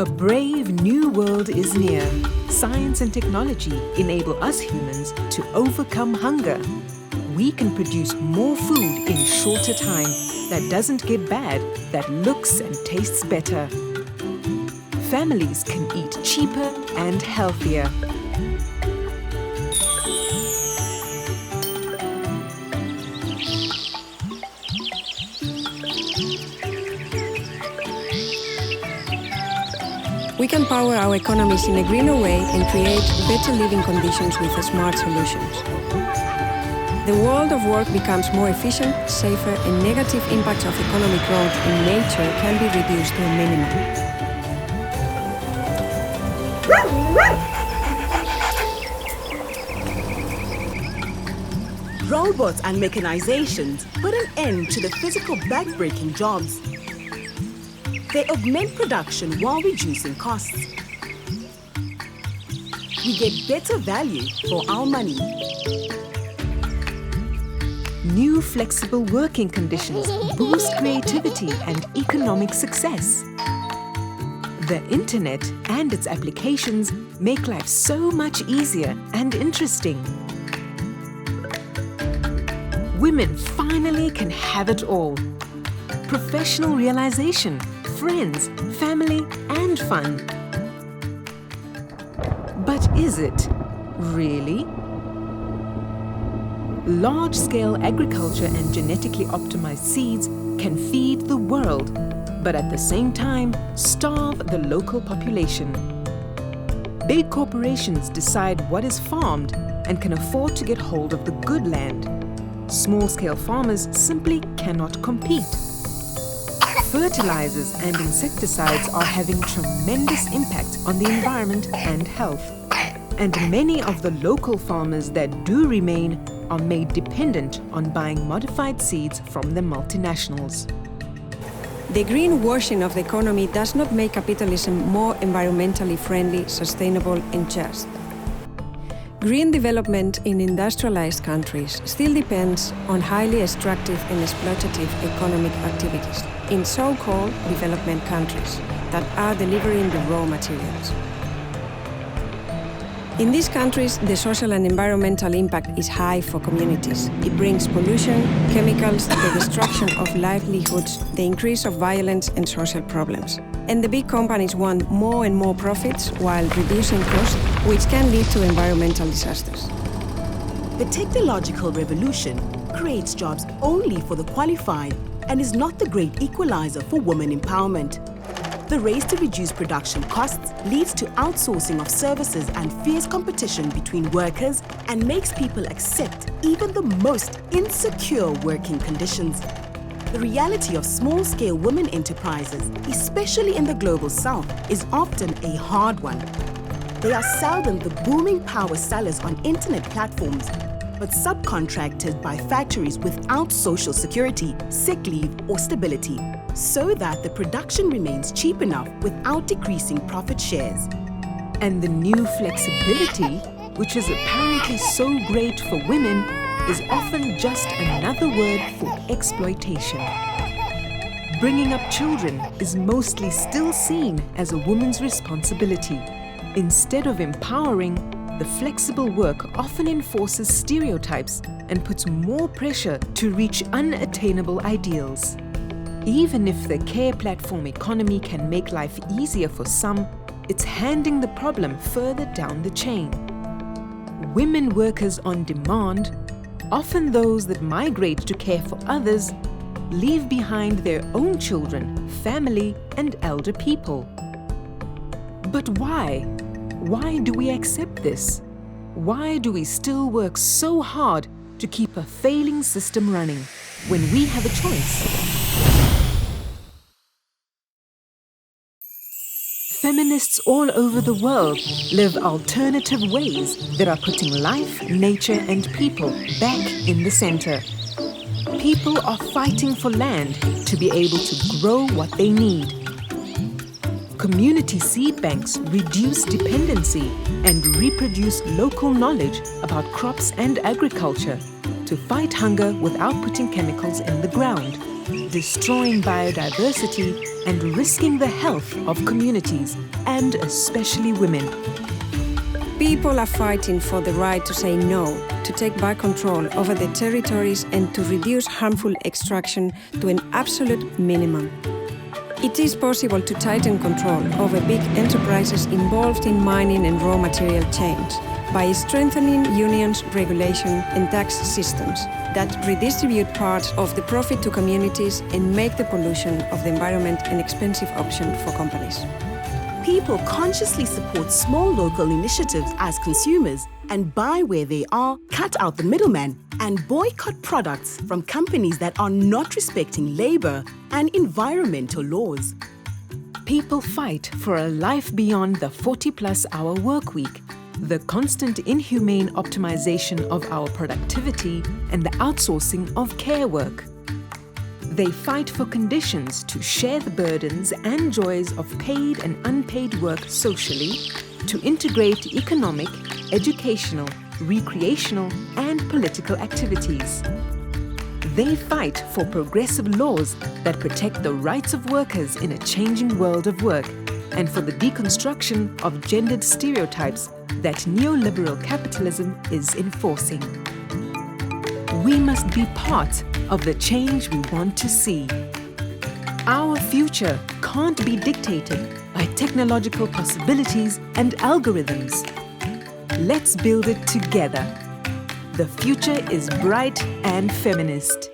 A brave new world is near. Science and technology enable us humans to overcome hunger. We can produce more food in shorter time that doesn't get bad, that looks and tastes better. Families can eat cheaper and healthier. We can power our economies in a greener way and create better living conditions with smart solutions. The world of work becomes more efficient, safer, and negative impacts of economic growth in nature can be reduced to a minimum. Robots and mechanizations put an end to the physical back-breaking jobs. They augment production while reducing costs. We get better value for our money. New flexible working conditions boost creativity and economic success. The internet and its applications make life so much easier and interesting. Women finally can have it all. Professional realization, friends, family, and fun. But is it really? Large-scale agriculture and genetically optimized seeds can feed the world, but at the same time starve the local population. Big corporations decide what is farmed and can afford to get hold of the good land. Small-scale farmers simply cannot compete. Fertilizers and insecticides are having tremendous impact on the environment and health. And many of the local farmers that do remain are made dependent on buying modified seeds from the multinationals. The greenwashing of the economy does not make capitalism more environmentally friendly, sustainable, and just. Green development in industrialized countries still depends on highly extractive and exploitative economic activities in so-called development countries that are delivering the raw materials. In these countries, the social and environmental impact is high for communities. It brings pollution, chemicals, the destruction of livelihoods, the increase of violence and social problems. And the big companies want more and more profits while reducing costs, which can lead to environmental disasters. The technological revolution creates jobs only for the qualified and is not the great equalizer for women empowerment. The race to reduce production costs leads to outsourcing of services and fierce competition between workers and makes people accept even the most insecure working conditions. The reality of small-scale women enterprises, especially in the global south, is often a hard one. They are seldom the booming power sellers on internet platforms, but subcontracted by factories without social security, sick leave, or stability, so that the production remains cheap enough without decreasing profit shares. And the new flexibility, which is apparently so great for women, is often just another word for exploitation. Bringing up children is mostly still seen as a woman's responsibility. Instead of empowering, the flexible work often enforces stereotypes and puts more pressure to reach unattainable ideals. Even if the care platform economy can make life easier for some, it's handing the problem further down the chain. Women workers on demand, often those that migrate to care for others, leave behind their own children, family, and elder people. But why? Why do we accept this? Why do we still work so hard to keep a failing system running when we have a choice? Feminists all over the world live alternative ways that are putting life, nature, and people back in the center. People are fighting for land to be able to grow what they need. Community seed banks reduce dependency and reproduce local knowledge about crops and agriculture to fight hunger without putting chemicals in the ground, destroying biodiversity and risking the health of communities, and especially women. People are fighting for the right to say no, to take back control over their territories and to reduce harmful extraction to an absolute minimum. It is possible to tighten control over big enterprises involved in mining and raw material chains by strengthening unions, regulation and tax systems that redistribute parts of the profit to communities and make the pollution of the environment an expensive option for companies. People consciously support small local initiatives as consumers and buy where they are, cut out the middleman, and boycott products from companies that are not respecting labor and environmental laws. People fight for a life beyond the 40-plus hour work week, the constant inhumane optimization of our productivity, and the outsourcing of care work. They fight for conditions to share the burdens and joys of paid and unpaid work socially, to integrate economic, educational, recreational, and political activities. They fight for progressive laws that protect the rights of workers in a changing world of work, and for the deconstruction of gendered stereotypes that neoliberal capitalism is enforcing. We must be part of the change we want to see. Our future can't be dictated by technological possibilities and algorithms. Let's build it together. The future is bright and feminist.